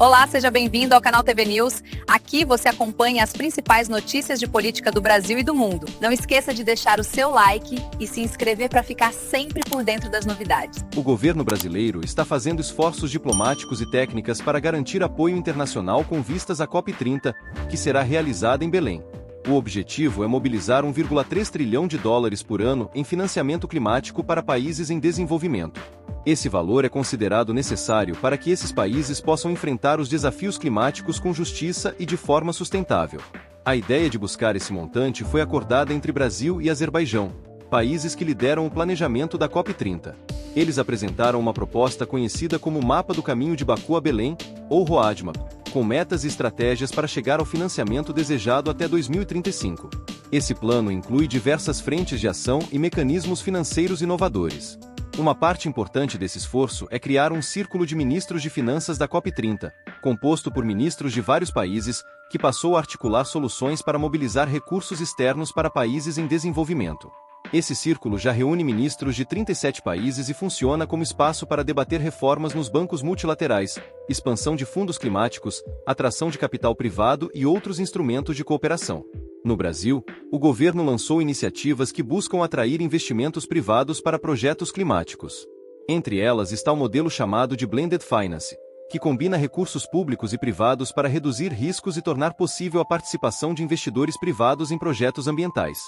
Olá, seja bem-vindo ao canal TV News. Aqui você acompanha as principais notícias de política do Brasil e do mundo. Não esqueça de deixar o seu like e se inscrever para ficar sempre por dentro das novidades. O governo brasileiro está fazendo esforços diplomáticos e técnicas para garantir apoio internacional com vistas à COP30, que será realizada em Belém. O objetivo é mobilizar 1,3 trilhão de dólares por ano em financiamento climático para países em desenvolvimento. Esse valor é considerado necessário para que esses países possam enfrentar os desafios climáticos com justiça e de forma sustentável. A ideia de buscar esse montante foi acordada entre Brasil e Azerbaijão, países que lideram o planejamento da COP30. Eles apresentaram uma proposta conhecida como Mapa do Caminho de Baku a Belém, ou Roadmap, com metas e estratégias para chegar ao financiamento desejado até 2035. Esse plano inclui diversas frentes de ação e mecanismos financeiros inovadores. Uma parte importante desse esforço é criar um círculo de ministros de finanças da COP30, composto por ministros de vários países, que passou a articular soluções para mobilizar recursos externos para países em desenvolvimento. Esse círculo já reúne ministros de 37 países e funciona como espaço para debater reformas nos bancos multilaterais, expansão de fundos climáticos, atração de capital privado e outros instrumentos de cooperação. No Brasil, o governo lançou iniciativas que buscam atrair investimentos privados para projetos climáticos. Entre elas está o modelo chamado de Blended Finance, que combina recursos públicos e privados para reduzir riscos e tornar possível a participação de investidores privados em projetos ambientais.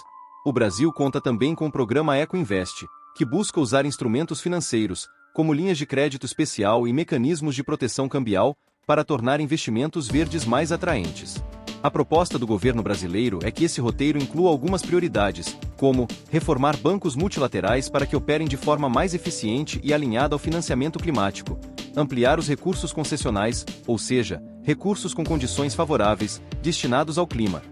O Brasil conta também com o programa EcoInvest, que busca usar instrumentos financeiros, como linhas de crédito especial e mecanismos de proteção cambial, para tornar investimentos verdes mais atraentes. A proposta do governo brasileiro é que esse roteiro inclua algumas prioridades, como reformar bancos multilaterais para que operem de forma mais eficiente e alinhada ao financiamento climático, ampliar os recursos concessionais, ou seja, recursos com condições favoráveis, destinados ao clima,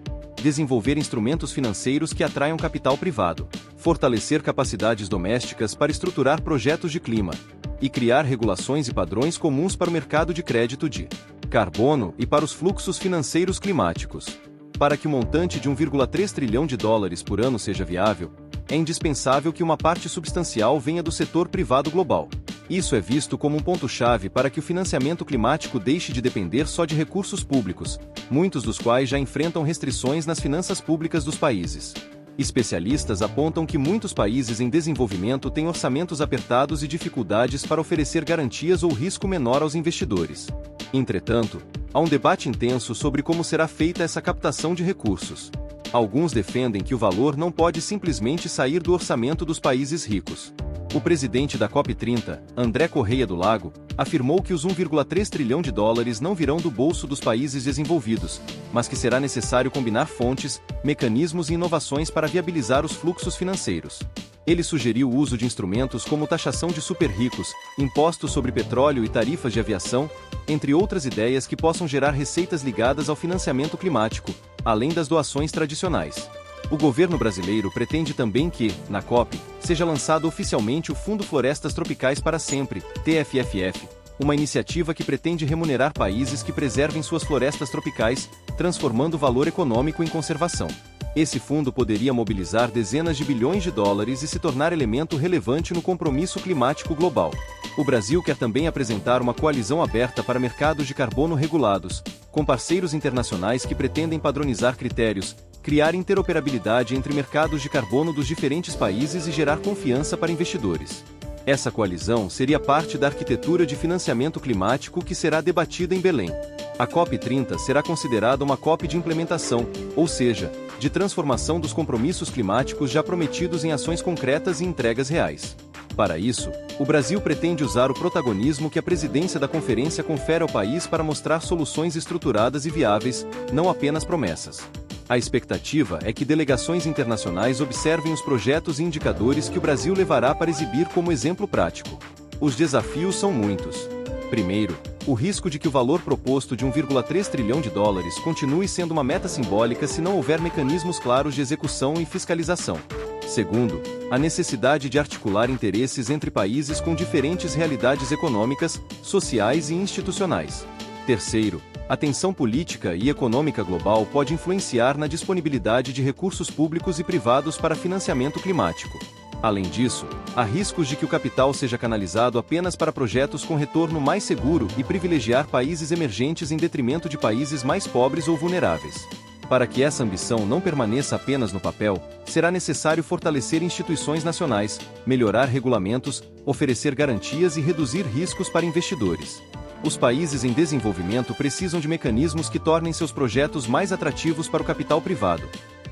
desenvolver instrumentos financeiros que atraiam capital privado, fortalecer capacidades domésticas para estruturar projetos de clima, e criar regulações e padrões comuns para o mercado de crédito de carbono e para os fluxos financeiros climáticos. Para que o montante de 1,3 trilhão de dólares por ano seja viável, é indispensável que uma parte substancial venha do setor privado global. Isso é visto como um ponto-chave para que o financiamento climático deixe de depender só de recursos públicos, muitos dos quais já enfrentam restrições nas finanças públicas dos países. Especialistas apontam que muitos países em desenvolvimento têm orçamentos apertados e dificuldades para oferecer garantias ou risco menor aos investidores. Entretanto, há um debate intenso sobre como será feita essa captação de recursos. Alguns defendem que o valor não pode simplesmente sair do orçamento dos países ricos. O presidente da COP30, André Correia do Lago, afirmou que os 1,3 trilhão de dólares não virão do bolso dos países desenvolvidos, mas que será necessário combinar fontes, mecanismos e inovações para viabilizar os fluxos financeiros. Ele sugeriu o uso de instrumentos como taxação de super-ricos, impostos sobre petróleo e tarifas de aviação, entre outras ideias que possam gerar receitas ligadas ao financiamento climático, além das doações tradicionais. O governo brasileiro pretende também que, na COP, seja lançado oficialmente o Fundo Florestas Tropicais para Sempre, TFFF, uma iniciativa que pretende remunerar países que preservem suas florestas tropicais, transformando o valor econômico em conservação. Esse fundo poderia mobilizar dezenas de bilhões de dólares e se tornar elemento relevante no compromisso climático global. O Brasil quer também apresentar uma coalizão aberta para mercados de carbono regulados, com parceiros internacionais que pretendem padronizar critérios, criar interoperabilidade entre mercados de carbono dos diferentes países e gerar confiança para investidores. Essa coalizão seria parte da arquitetura de financiamento climático que será debatida em Belém. A COP30 será considerada uma COP de implementação, ou seja, de transformação dos compromissos climáticos já prometidos em ações concretas e entregas reais. Para isso, o Brasil pretende usar o protagonismo que a presidência da conferência confere ao país para mostrar soluções estruturadas e viáveis, não apenas promessas. A expectativa é que delegações internacionais observem os projetos e indicadores que o Brasil levará para exibir como exemplo prático. Os desafios são muitos. Primeiro, o risco de que o valor proposto de 1,3 trilhão de dólares continue sendo uma meta simbólica se não houver mecanismos claros de execução e fiscalização. Segundo, a necessidade de articular interesses entre países com diferentes realidades econômicas, sociais e institucionais. Terceiro, a tensão política e econômica global pode influenciar na disponibilidade de recursos públicos e privados para financiamento climático. Além disso, há riscos de que o capital seja canalizado apenas para projetos com retorno mais seguro e privilegiar países emergentes em detrimento de países mais pobres ou vulneráveis. Para que essa ambição não permaneça apenas no papel, será necessário fortalecer instituições nacionais, melhorar regulamentos, oferecer garantias e reduzir riscos para investidores. Os países em desenvolvimento precisam de mecanismos que tornem seus projetos mais atrativos para o capital privado.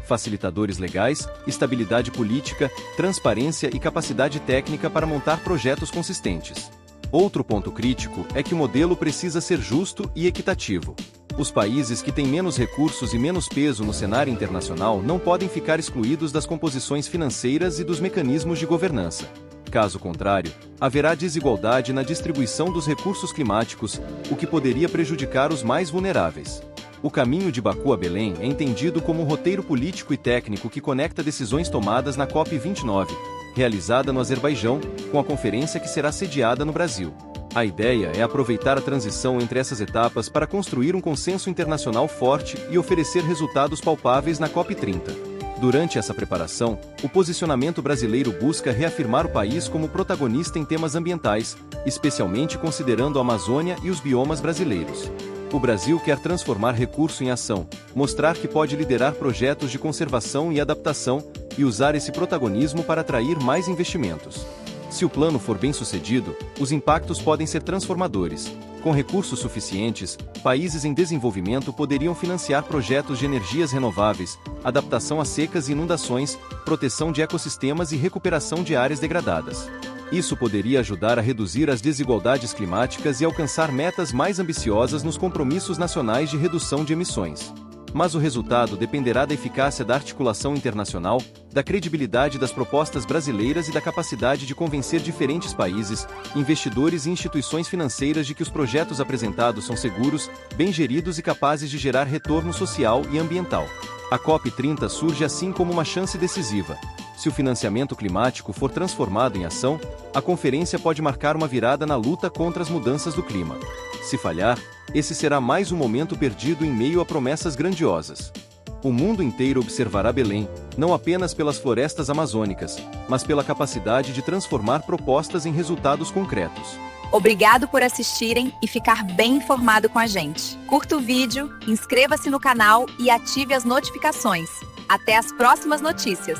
Facilitadores legais, estabilidade política, transparência e capacidade técnica para montar projetos consistentes. Outro ponto crítico é que o modelo precisa ser justo e equitativo. Os países que têm menos recursos e menos peso no cenário internacional não podem ficar excluídos das composições financeiras e dos mecanismos de governança. Caso contrário, haverá desigualdade na distribuição dos recursos climáticos, o que poderia prejudicar os mais vulneráveis. O caminho de Baku a Belém é entendido como um roteiro político e técnico que conecta decisões tomadas na COP29, realizada no Azerbaijão, com a conferência que será sediada no Brasil. A ideia é aproveitar a transição entre essas etapas para construir um consenso internacional forte e oferecer resultados palpáveis na COP30. Durante essa preparação, o posicionamento brasileiro busca reafirmar o país como protagonista em temas ambientais, especialmente considerando a Amazônia e os biomas brasileiros. O Brasil quer transformar recurso em ação, mostrar que pode liderar projetos de conservação e adaptação, e usar esse protagonismo para atrair mais investimentos. Se o plano for bem-sucedido, os impactos podem ser transformadores. Com recursos suficientes, países em desenvolvimento poderiam financiar projetos de energias renováveis, adaptação a secas e inundações, proteção de ecossistemas e recuperação de áreas degradadas. Isso poderia ajudar a reduzir as desigualdades climáticas e alcançar metas mais ambiciosas nos compromissos nacionais de redução de emissões. Mas o resultado dependerá da eficácia da articulação internacional, da credibilidade das propostas brasileiras e da capacidade de convencer diferentes países, investidores e instituições financeiras de que os projetos apresentados são seguros, bem geridos e capazes de gerar retorno social e ambiental. A COP30 surge assim como uma chance decisiva. Se o financiamento climático for transformado em ação, a conferência pode marcar uma virada na luta contra as mudanças do clima. Se falhar, esse será mais um momento perdido em meio a promessas grandiosas. O mundo inteiro observará Belém, não apenas pelas florestas amazônicas, mas pela capacidade de transformar propostas em resultados concretos. Obrigado por assistirem e ficar bem informado com a gente. Curta o vídeo, inscreva-se no canal e ative as notificações. Até as próximas notícias!